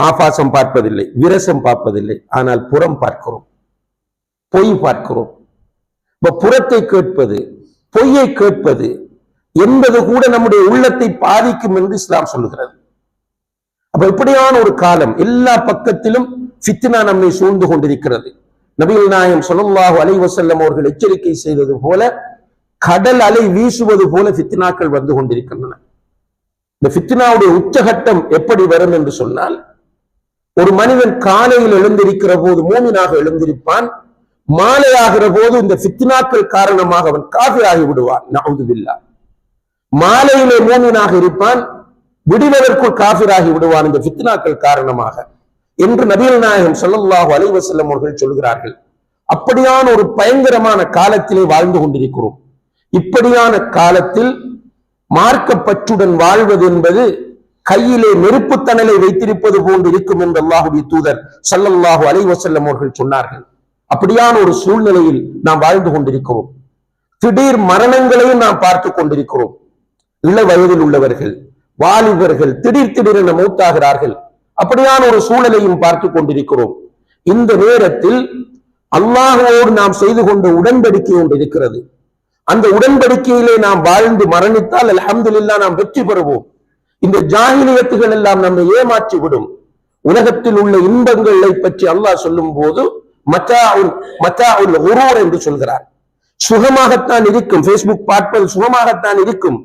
ஆபாசம் பார்ப்பதில்லை, விரசம் பார்ப்பதில்லை, ஆனால் புறம் பார்க்கிறோம், பொய் பார்க்கிறோம். புறத்தை கேட்பது, பொய்யை கேட்பது என்பது கூட நம்முடைய உள்ளத்தை பாதிக்கும் என்று இஸ்லாம் சொல்லுகிறது. அப்ப இப்படியான ஒரு காலம், எல்லா பக்கத்திலும் ஃபித்னா நம்மை சூழ்ந்து கொண்டிருக்கிறது. நபிகள் நாயகம் ஸல்லல்லாஹு அலைஹி வஸல்லம் அவர்கள் எச்சரிக்கை செய்தது போல கடல் அலை வீசுவது போல ஃபித்னாக்கள் வந்து கொண்டிருக்கின்றன. இந்த ஃபித்னாவுடைய உச்சகட்டம் எப்படி வரும் என்று சொன்னால், ஒரு மனிதன் காலையில் எழுந்திருக்கிற போது மூமினாக எழுந்திருப்பான், மாலையாகிற போது இந்த ஃபித்னாக்கள் காரணமாக அவன் காஃபிராகி விடுவான். நஊது பில்லாஹ். மாலையிலே மூமினாக இருப்பான், விடுவதற்குள் காஃபிராகி விடுவான் இந்த ஃபித்னாக்கள் காரணமாக என்று நபிகள் நாயகம் ஸல்லல்லாஹு அலைஹி வஸல்லம் அவர்கள் சொல்கிறார்கள். அப்படியான ஒரு பயங்கரமான காலத்திலே வாழ்ந்து கொண்டிருக்கிறோம். இப்படியான காலத்தில் மார்க்கப்பற்றுடன் வாழ்வது என்பது கையிலே நெருப்பு தணலை வைத்திருப்பது போன்று இருக்கும் என்று அல்லாஹ்வுடைய தூதர் ஸல்லல்லாஹு அலைஹி வஸல்லம் அவர்கள் சொன்னார்கள். அப்படியான ஒரு சூழ்நிலையில் நாம் வாழ்ந்து கொண்டிருக்கிறோம். திடீர் மரணங்களையும் நாம் பார்த்து கொண்டிருக்கிறோம். இள வயதில் உள்ளவர்கள், வாலிபர்கள் திடீரென மௌத்தாகிறார்கள். அப்படியான ஒரு சூழலையும் பார்த்து கொண்டிருக்கிறோம். இந்த நேரத்தில் அல்லாஹ்வோடு நாம் செய்து கொண்ட உடன்படிக்கை ஒன்று இருக்கிறது. அந்த உடன்படிக்கையிலே நாம் வாழ்ந்து மரணித்தால் அல்ஹம்துலில்லாஹ் நாம் வெற்றி பெறுவோம். இந்த ஜாஹிலியத்துகள் எல்லாம் நம்மை ஏமாற்றி விடும். உலகத்தில் உள்ள இன்பங்களை பற்றி அல்லாஹ் சொல்லும் போது மத்தாஉல் குரூர் என்று சொல்கிறார். சுகமாகத்தான் இருக்கும், பேஸ்புக் பார்ப்பது சுகமாகத்தான் இருக்கும்,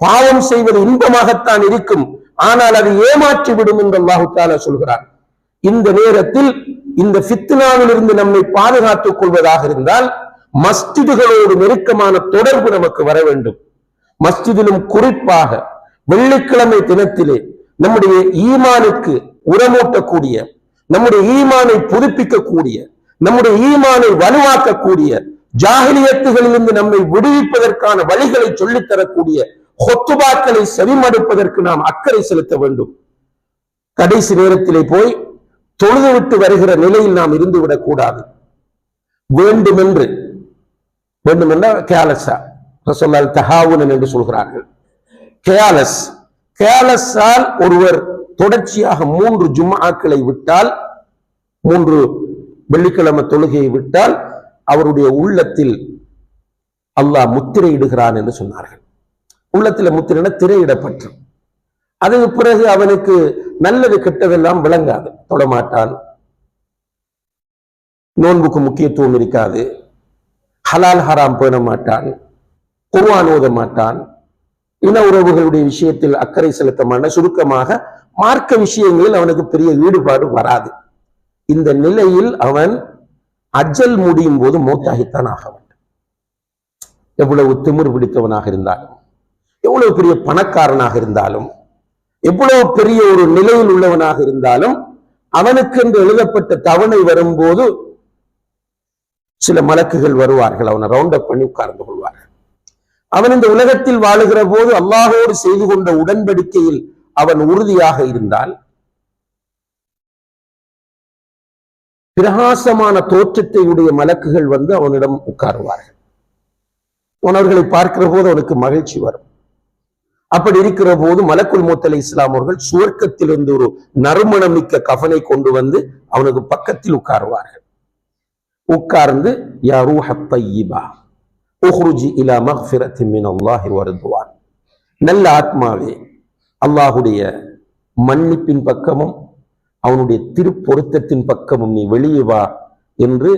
பாவம் செய்வது இன்பமாகத்தான் இருக்கும், ஆனால் அது ஏமாற்றி விடும் என்று அல்லாஹ் தஆலா சொல்கிறார். இந்த நேரத்தில் இந்த ஃபித்னாவில் இருந்து நம்மை பாதுகாத்துக் கொள்வதாக இருந்தால் மஸ்ஜிதுகளோடு நெருக்கமான தொடர்பு நமக்கு வர வேண்டும். மஸ்ஜிதிலும் குறிப்பாக வெள்ளிக்கிழமை தினத்திலே நம்முடைய ஈமானுக்கு உரமூட்டக்கூடிய, நம்முடைய ஈமானை புதுப்பிக்கக்கூடிய, நம்முடைய ஈமானை வலுவாக்கக்கூடிய, ஜாஹிலியத்துகளிலிருந்து நம்மை விடுவிப்பதற்கான வழிகளை சொல்லித்தரக்கூடிய ஹுத்பாக்களை செவிமடுப்பதற்கு நாம் அக்கறை செலுத்த வேண்டும். கடைசி நேரத்திலே போய் தொழுதுவிட்டு வருகிற நிலையில் நாம் இருந்துவிடக் கூடாது. வேண்டுமென்று கேலஸா ரசூலுல்லாஹ் தஹாவுனன் என்று சொல்கிறார்கள். கேலஸால் ஒருவர் தொடர்ச்சியாக 3 ஜும்ஆக்களை விட்டால், 3 வெள்ளிக்கிழமை தொழுகையை விட்டால் அவருடைய உள்ளத்தில் அல்லாஹ் முத்திரையிடுகிறான் என்று சொன்னார்கள். உள்ளத்தில் முத்திரையிட திரையிடப்பட்டு அதுக்கு பிறகு அவனுக்கு நல்லது கெட்டதெல்லாம் விளங்காது, தொடமாட்டான், நோன்புக்கு முக்கியத்துவம் இருக்காது, ஹலால் ஹராம் பேண மாட்டான், குர்ஆன் ஓத மாட்டான், இன உறவுகளுடைய விஷயத்தில் அக்கறை செலுத்த மாட்டான். சுருக்கமாக மார்க்க விஷயங்களில் அவனுக்கு பெரிய ஈடுபாடு வராது. இந்த நிலையில் அவன் அஜல் முடியும் போது மௌத்தாகித்தான் ஆக வேண்டும். எவ்வளவு திமிர் பிடித்தவனாக இருந்தாலும், எவ்வளவு பெரிய பணக்காரனாக இருந்தாலும், எவ்வளவு பெரிய ஒரு நிலையில் உள்ளவனாக இருந்தாலும், அவனுக்கு என்று எழுதப்பட்ட தவணை வரும்போது சில மலக்குகள் வருவார்கள், அவனை ரவுண்ட் அப் பண்ணி உட்கார்ந்து கொள்வார்கள். அவன் இந்த உலகத்தில் வாழுகிற போது அல்லாஹோடு செய்து கொண்ட உடன்படிக்கையில் அவன் உறுதியாக இருந்தால் பிரகாசமான தோற்றத்தை உடைய மலக்குகள் வந்து அவனிடம் உட்காருவார்கள். அவர்களை பார்க்கிற போது அவனுக்கு மகிழ்ச்சி வரும். அப்படி இருக்கிற போது மலக்குல் மௌத் அலைஹிஸ்ஸலாம் அவர்கள் சுவர்க்கத்திலிருந்து ஒரு நறுமணம் மிக்க கஃனை கொண்டு வந்து அவனுக்கு பக்கத்தில் உட்காருவார்கள். உட்கார்ந்து யா ரூஹத் தய்யிபா உஹ்ருஜி இலா மக்ஃபிரத்தின் மினல்லாஹி வ ரிضவான், நல்ல ஆத்மாவே அல்லாஹுடைய மன்னிப்பின் பக்கமும் அவனுடைய திருப்பொருத்தத்தின் பக்கமும் நீ வெளியே வா என்று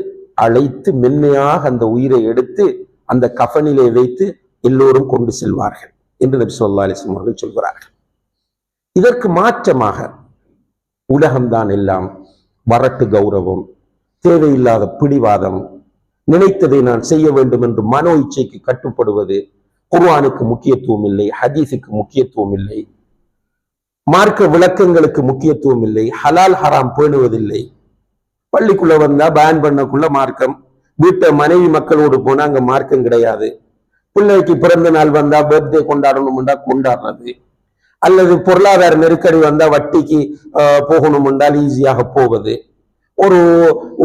அழைத்து மென்மையாக அந்த உயிரை எடுத்து அந்த கஃனிலே வைத்து எல்லோரும் கொண்டு செல்வார்கள் என்று நபி ஸல்லல்லாஹு அலைஹி வஸல்லம் அவர்கள் சொல்கிறார்கள். இதற்கு மாற்றமாக உலகம்தான் எல்லாம், வரட்டு கௌரவம், தேவையில்லாத பிடிவாதம், நினைத்ததை நான் செய்ய வேண்டும் என்று மனோ இச்சைக்கு கட்டுப்படுவது, குர்ஆனுக்கு முக்கியத்துவம் இல்லை, ஹதீஸுக்கு முக்கியத்துவம் இல்லை, மார்க்க விளக்கங்களுக்கு முக்கியத்துவம் இல்லை, ஹலால் ஹராம் பேணுவதில்லை, பள்ளிக்குள்ள வந்தா பேன் பண்ணக்குள்ள மார்க்கம், வீட்டை மனைவி மக்களோடு போனா அங்க மார்க்கம் கிடையாது, பிள்ளைக்கு பிறந்த நாள் வந்தா பர்த்டே கொண்டாடணும்டா கொண்டாடுறது, அல்லது பொருளாதார நெருக்கடி வந்தா வட்டிக்கு போகணும் என்றால் ஈஸியாக போவது, ஒரு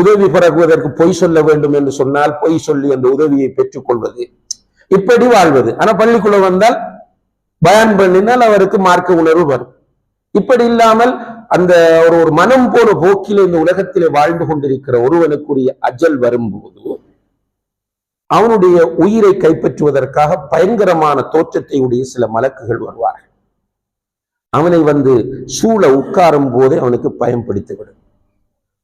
உதவி பெறுவதற்கு பொய் சொல்ல வேண்டும் என்று சொன்னால் பொய் சொல்லி அந்த உதவியை பெற்றுக் கொள்வது, இப்படி வாழ்வது. ஆனா பள்ளிக்குள்ள வந்தால் பயான் பண்ணினால் அவருக்கு மார்க்க உணர்வு வரும். இப்படி இல்லாமல் அந்த ஒரு மனம் போன போக்கிலே இந்த உலகத்திலே வாழ்ந்து கொண்டிருக்கிற ஒருவனுக்குரிய அஜல் வரும்போது அவனுடைய உயிரை கைப்பற்றுவதற்காக பயங்கரமான தோற்றத்தை உடைய சில மலக்குகள் வருவார்கள். அவனை சூழ உட்காரும் போதே அவனுக்கு பயம் பிடித்துவிடும்.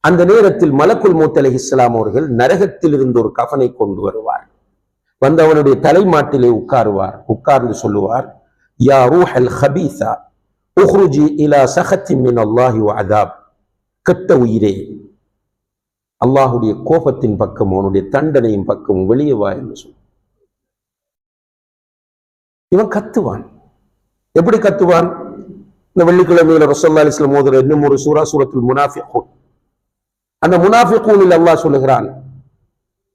அந்த நேரத்தில் மலக்குல் மௌத் அலைஹிஸ்ஸலாம் அவர்கள் நரகத்தில் இருந்து ஒரு கஃனை கொண்டு வருவார். அவனுடைய தலைமாட்டிலே உட்காருவார். உட்கார்ந்து சொல்லுவார், யா ரூஹல் ஹபீஸா உஹ்ருஜி இலா சஹத்தி மின் அல்லாஹி வ அதாப். கெட்ட உயிரே, அல்லாஹுடைய கோபத்தின் பக்கம் அவனுடைய தண்டனையின் பக்கம் வெளியே வா என்று சொல். இவன் கத்துவான். எப்படி கத்துவான்? இந்த வெள்ளிக்கிழமையில ரசூலுல்லாஹி அலைஹி வஸல்லம் ஓதுற இன்னும் ஒரு சூரா, சூரத்துல் முனாஃபிகூன். அந்த முனாஃபிகூனில் அல்லாஹ் சொல்லுகிறான்,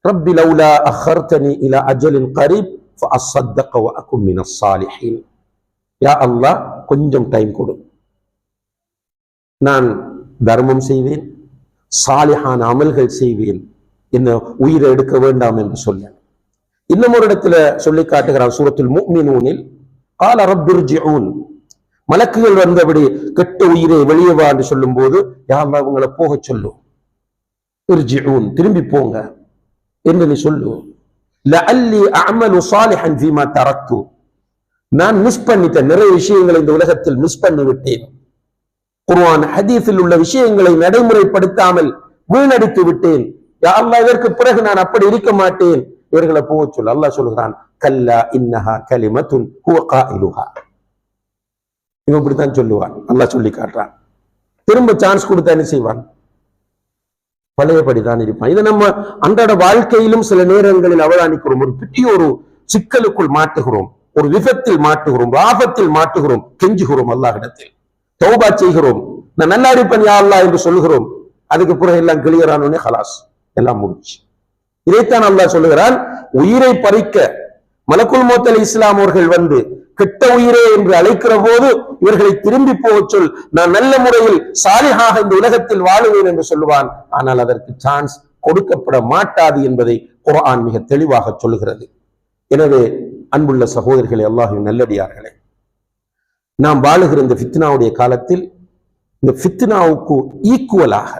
ரப்பி லௌலா அഖர்தனி இலா அஜலின் கரீப் ஃபஅஸ்ஸதக வ அகுன் மினஸ் ஸாலிஹீன். யா அல்லாஹ், கொஞ்சம் டைம் கொடு, நான் தர்மம் செய்வேன், சாலிஹான அமல்கள் செய்வேன், என்ன உயிரை எடுக்க வேண்டாம் என்று சொல்ல. இன்னும் ஒரு இடத்துல சொல்லி காட்டுகிறான் சூரத்துல் முஃமினூனில், கால ரப்பிர்ஜிஊன். மலக்குகள் வந்தபடி கெட்ட உயிரை வெளியே வா என்று சொல்லும் போது, யா அல்லாஹ் உங்களை போக சொல்லு, இர்ஜிஊன், திரும்பி போங்க என்று நீ சொல்லு. லஅல்லி அஅமலு ஸாலிஹன் ஃபீமா தரக்து. நான் மிஸ் பண்ணிட்டேன், நிறைய விஷயங்களை இந்த உலகத்தில் மிஸ் பண்ணி விட்டேன். குர்ஆன் ஹதீஸில் உள்ள விஷயங்களை நடைமுறைப்படுத்தாமல் வீணடித்து விட்டேன். யா அல்லாஹ், இதற்கு பிறகு நான் அப்படி இருக்க மாட்டேன், இவர்களை போக சொல்லு. அல்லாஹ் சொல்கிறான், கல்லா இன்னஹா கலிமத்துன் ஹுவ காயிலுஹா. இவன் இப்படித்தான் சொல்லுவான். அல்லாஹ் சொல்லி காட்டுறான். திரும்ப சான்ஸ் கொடுத்தா என்ன செய்வான்? பழையபடிதான் இருப்பான். இதை நம்ம அன்றாட வாழ்க்கையிலும் சில நேரங்களில் அவதானிக்கிறோம். ஒரு பெரிய ஒரு சிக்கலுக்குள் மாட்டுகிறோம், ஒரு விபத்தில் மாட்டுகிறோம், ஆபத்தில் மாட்டுகிறோம், கெஞ்சுகிறோம் அல்லாஹ்விடத்தில், தௌபா செய்கிறோம், நான் நல்லா இருப்பேன் யா அல்லாஹ் என்று சொல்லுகிறோம். அதுக்கு பிறகு எல்லாம் கிளியரானோனே ஹலாஸ், எல்லாம் முடிச்சு. இதைத்தான் அல்லாஹ் சொல்லுகிறான், உயிரை பறிக்க மலக்குல் மௌத் அலைஹிஸ்ஸலாம் அவர்கள் கெட்ட உயிரே என்று அழைக்கிற போது இவர்களை திரும்பி போக சொல், நான் நல்ல முறையில் சாலிஹாக இந்த உலகத்தில் வாழுவேன் என்று சொல்லுவான். ஆனால் அதற்கு சான்ஸ் கொடுக்கப்பட மாட்டாது என்பதை குர்ஆன் மிக தெளிவாக சொல்லுகிறது. எனவே அன்புள்ள சகோதரர்களே, அல்லாஹ்வின் நல்லடியார்களே, நாம் வாழுகிற இந்த ஃபித்னாவுடைய காலத்தில் இந்த ஃபித்னாவுக்கு ஈக்குவலாக,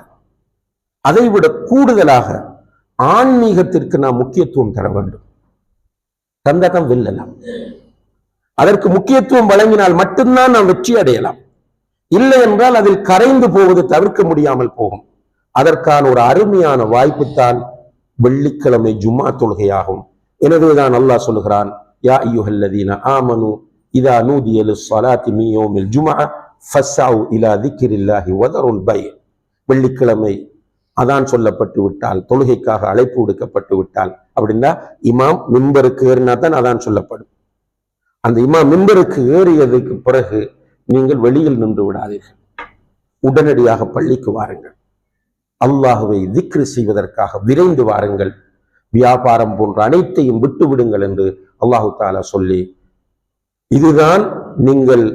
அதைவிட கூடுதலாக ஆன்மீகத்திற்கு நாம் முக்கியத்துவம் தர வேண்டும். தந்தகம் வெல்லலாம். அதற்கு முக்கியத்துவம் வழங்கினால் மட்டும்தான் நாம் வெற்றி அடையலாம். இல்லை என்றால் அதில் கரைந்து போவது தவிர்க்க முடியாமல் போகும். அதற்கான ஒரு அருமையான வாய்ப்புத்தான் வெள்ளிக்கிழமை ஜும்மா தொழுகையாகும். எனவேதான் அல்லாஹ் சொல்லுகிறான், யா அய்யுஹல்லதீன ஆமனு இதா நூதிய லிஸ்ஸலாத்தி மின் யௌமில் ஜும்ஆ ஃபஸ்ஸவு இலா திக்ரில்லாஹி வதருல் பை. வெள்ளிக்கிழமை அதான் சொல்லப்பட்டு விட்டால், தொழுகைக்காக அழைப்பு விடுக்கப்பட்டு விட்டால், அப்படின்னா இமாம் மிம்பருக்கு ஏறினா தான் அதான் சொல்லப்படும். அந்த இமாம் மிம்பருக்கு ஏறியதுக்கு பிறகு நீங்கள் வெளியில் நின்று விடாதீர்கள், உடனடியாக பள்ளிக்கு வாருங்கள், அல்லாஹுவை திக்ரு செய்வதற்காக விரைந்து வாருங்கள், வியாபாரம் போன்ற அனைத்தையும் விட்டு விடுங்கள் என்று அல்லாஹு தஆலா சொல்லி, இதுதான் நீங்கள்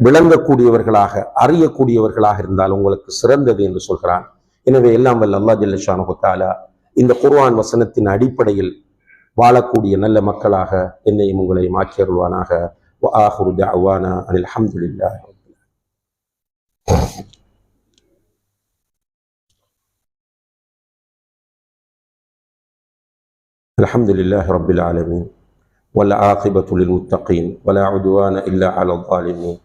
விளங்கக்கூடியவர்களாக அறியக்கூடியவர்களாக இருந்தால் உங்களுக்கு சிறந்தது என்று சொல்கிறான். எனவே எல்லாம் வல்ல அல்லாஹ் ஜல்ல ஷானஹு தஆலா இந்த குர்ஆன் வசனத்தின் அடிப்படையில் வாழக்கூடிய நல்ல மக்களாக என்னையும் உங்களையும் ஆக்கி அருள்வானாக. வ ஆஹிரு தஅவானா அனில் ஹம்துலில்லாஹி ரப்பில் ஆலமீன். அல்ஹம்துலில்லாஹி ரப்பில் ஆலமீன் வல் ஆகிபத்து லில் முத்தகீன் வலா உத்வான இல்லா அலல் ஸாலிமீன்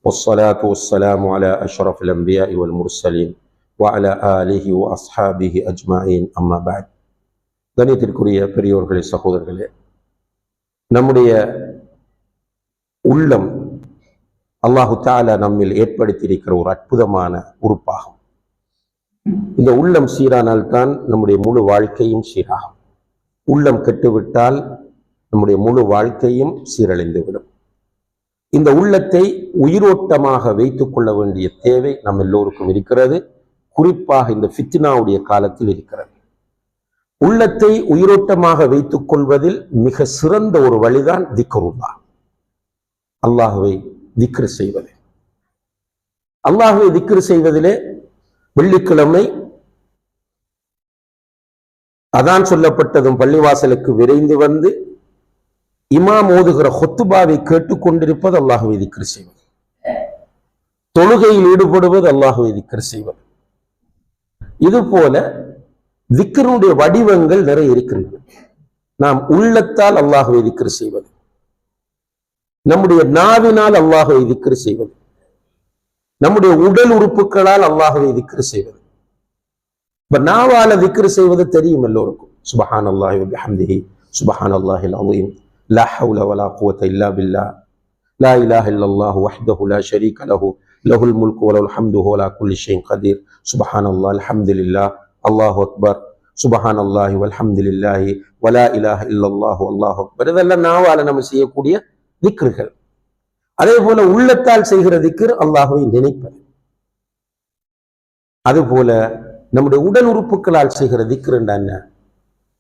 வஸ்ஸலாத்து வஸ்ஸலாமு அலா அஷ்ரஃபில் அன்பியாஇ வல் முர்ஸலீன் வஅலா ஆலிஹி வ அஸ்ஹாபிஹி அஜ்மஈன். அம்மா பஅத். கணியத்திற்குரிய பெரியோர்களே, சகோதரர்களே, நம்முடைய உள்ளம் அல்லாஹு தஆலா நம்மில் ஏற்படுத்தியிருக்கிற ஒரு அற்புதமான உறுப்பாகும். இந்த உள்ளம் சீரானால் தான் நம்முடைய முழு வாழ்க்கையும் சீராகும். உள்ளம் கெட்டுவிட்டால் நம்முடைய முழு வாழ்க்கையும் சீரழிந்துவிடும். இந்த உள்ளத்தை உயிரோட்டமாக வைத்துக் கொள்ள வேண்டிய தேவை நம் எல்லோருக்கும் இருக்கிறது. குறிப்பாக இந்த ஃபித்னாவுடைய காலத்தில் இருக்கிறது. உள்ளத்தை உயிரோட்டமாக வைத்துக் கொள்வதில் மிக சிறந்த ஒரு வழிதான் திக்ருல்லாஹ், அல்லாஹுவை திக்ரு செய்வது. அல்லாஹுவை திக்ரு செய்வதிலே வெள்ளிக்கிழமை அதான் சொல்லப்பட்டதும் பள்ளிவாசலுக்கு விரைந்து வந்து இமாம் ஓதுகிற ஹுத்துபாவை கேட்டுக்கொண்டிருப்பது அல்லாஹுவை திக்ரு செய்வது, தொழுகையில் ஈடுபடுவது அல்லாஹுவை திக்ரு செய்வது. இது போல திக்ருடைய வடிவங்கள் நிறைய இருக்கின்றன. நாம் உள்ளத்தால் அல்லாஹுவை திக்ரு செய்வது, நம்முடைய நாவினால் அல்லாஹுவை திக்ரு செய்வது, நம்முடைய உடல் உறுப்புகளால் அல்லாஹுவை திக்ரு செய்வது. இப்ப நாவால திக்ரு செய்வது தெரியும் எல்லோருக்கும். சுப்ஹானல்லாஹி வ பிஹம்திஹி சுப்ஹானல்லாஹில் அஸீம் லா ஹவ்ல வலா குவத்த இல்லா பில்லாஹ் லா இலாஹ இல்லல்லாஹு வஹ்தஹு லா ஷரீக லஹு லஹுல் முல்கு வ லஹுல் ஹம்து வ லா குல்லி ஷைஇன் கதீர் சுப்ஹானல்லாஹ் அல்ஹம்துலில்லாஹ் அல்லாஹு அக்பர் சுப்ஹானல்லாஹி வல்ஹம்துலில்லாஹி வ லா இலாஹ இல்லல்லாஹு அல்லாஹு அக்பர். இதெல்லாம் நாவால நம்ம செய்யக்கூடிய திக்ருகள். அதே போல உள்ளத்தால் செய்கிற திக்ர் அல்லாஹுவை நினைப்பது. அதுபோல நம்முடைய உடல் உறுப்புகளால் செய்கிற திக்ர் என்ன?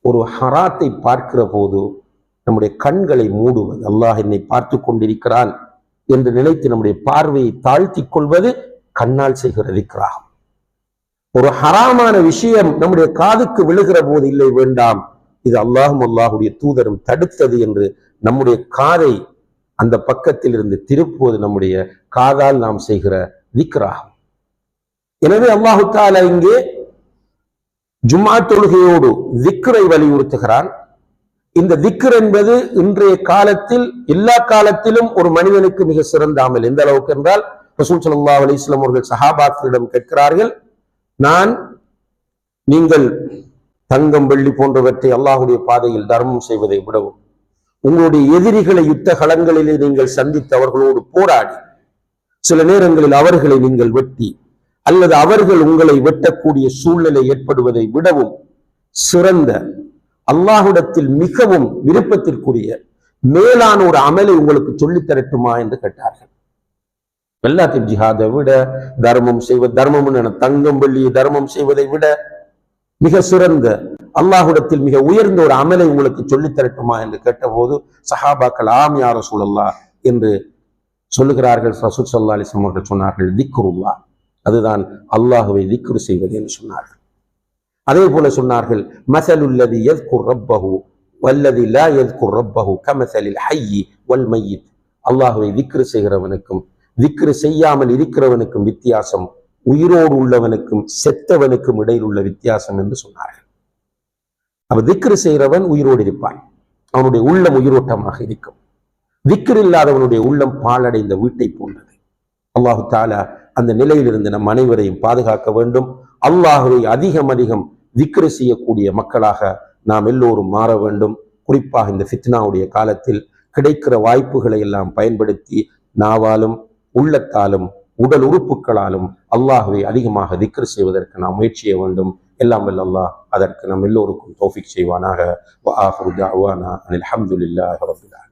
ஒரு ஹராத்தை பார்க்கிற போது நம்முடைய கண்களை மூடுவது, அல்லாஹ் என்னை பார்த்து கொண்டிருக்கிறான் என்று நினைத்து நம்முடைய பார்வையை தாழ்த்தி கொள்வது கண்ணால் செய்கிற திக்ராகும். ஒரு ஹராமான விஷயம் நம்முடைய காதுக்கு விழுகிற போது இல்லை வேண்டாம், இது அல்லாஹும் அல்லாஹுடைய தூதரும் தடுத்தது என்று நம்முடைய காதை அந்த பக்கத்தில் இருந்து திருப்புவது நம்முடைய காதால் நாம் செய்கிற திக்ராகும். எனவே அல்லாஹு தஆலா இங்கே ஜும்ஆ தொழுகையோடு திக்ரை வலியுறுத்துகிறான். இந்த திக்ர் என்பது இன்றைய காலத்தில் எல்லா காலத்திலும் ஒரு மனிதனுக்கு மிக சிறந்த அமல். எந்த அளவுக்கு என்றால் ரசூல் ஸல்லல்லாஹு அலைஹி வஸல்லம் அவர்கள் சஹாபாக்களிடம் கேட்கிறார்கள், நீங்கள் தங்கம் வெள்ளி போன்றவற்றை அல்லாஹுடைய பாதையில் தர்மம் செய்வதை விடவும் உங்களுடைய எதிரிகளை யுத்த களங்களிலே நீங்கள் சந்தித்து அவர்களோடு போராடி சில நேரங்களில் அவர்களை நீங்கள் வெட்டி அல்லது அவர்கள் உங்களை வெட்டக்கூடிய சூழ்நிலை ஏற்படுவதை விடவும் சிறந்த அல்லாஹ்விடத்தில் மிகவும் விருப்பத்திற்குரிய மேலான ஒரு அமலை உங்களுக்கு சொல்லித் தரட்டுமா என்று கேட்டார்கள். எல்லாத்தையும் ஜிஹாதை விட தர்மம் செய்வது, தர்மம் தங்கம் வெள்ளியை தர்மம் செய்வதை விட மிக சிறந்த அல்லாஹ்விடத்தில் மிக உயர்ந்த ஒரு அமலை உங்களுக்கு சொல்லித் தரட்டுமா என்று கேட்டபோது சஹாபாக்கள் ஆம் யா ரசூலல்லாஹ் என்று சொல்லுகிறார்கள். ரசூல் ஸல்லல்லாஹு அலைஹி வஸல்லம் அவர்கள் சொன்னார்கள், திக்ருல்லாஹ், அதுதான் அல்லாஹுவை திக்ரு செய்வது என்று சொன்னார்கள். அதே போல சொன்னார்கள், மஸலுல்லதி யذ்குர் ரப்பஹு வல்லதி லா யذ்குர் ரப்பஹு கமஸலில் ஹய்யி வல் மய்யித். அல்லாஹுவை திக்ரு செய்கிறவனுக்கும் திக்ரு செய்யாமல் இருக்கிறவனுக்கும் வித்தியாசம் உயிரோடு உள்ளவனுக்கும் செத்தவனுக்கும் இடையில் உள்ள வித்தியாசம் என்று சொன்னார்கள். அப்ப திக்ரு செய்கிறவன் உயிரோடு இருப்பான், அவனுடைய உள்ளம் உயிரோட்டமாக இருக்கும். திக்ரு இல்லாதவனுடைய உள்ளம் பாழடைந்த வீட்டை போன்றது. அல்லாஹு தஆலா அந்த நிலையிலிருந்து நம் அனைவரையும் பாதுகாக்க வேண்டும். அல்லாஹுவை அதிகம் அதிகம் திக்ரு செய்யக்கூடிய மக்களாக நாம் எல்லோரும் மாற வேண்டும். குறிப்பாக இந்த ஃபித்னாவுடைய காலத்தில் கிடைக்கிற வாய்ப்புகளை எல்லாம் பயன்படுத்தி நாவாலும் உள்ளத்தாலும் உடல் உறுப்புகளாலும் அல்லாஹுவை அதிகமாக திக்ரு செய்வதற்கு நாம் முயற்சி செய்ய வேண்டும். எல்லாம் வல்ல அல்லாஹ் அதற்கு நம் எல்லோருக்கும் தௌஃபீக் செய்வானாக. வ ஆகிரு தஅவானா அனில் ஹம்துலில்லாஹி ரப்பில் ஆலமீன்.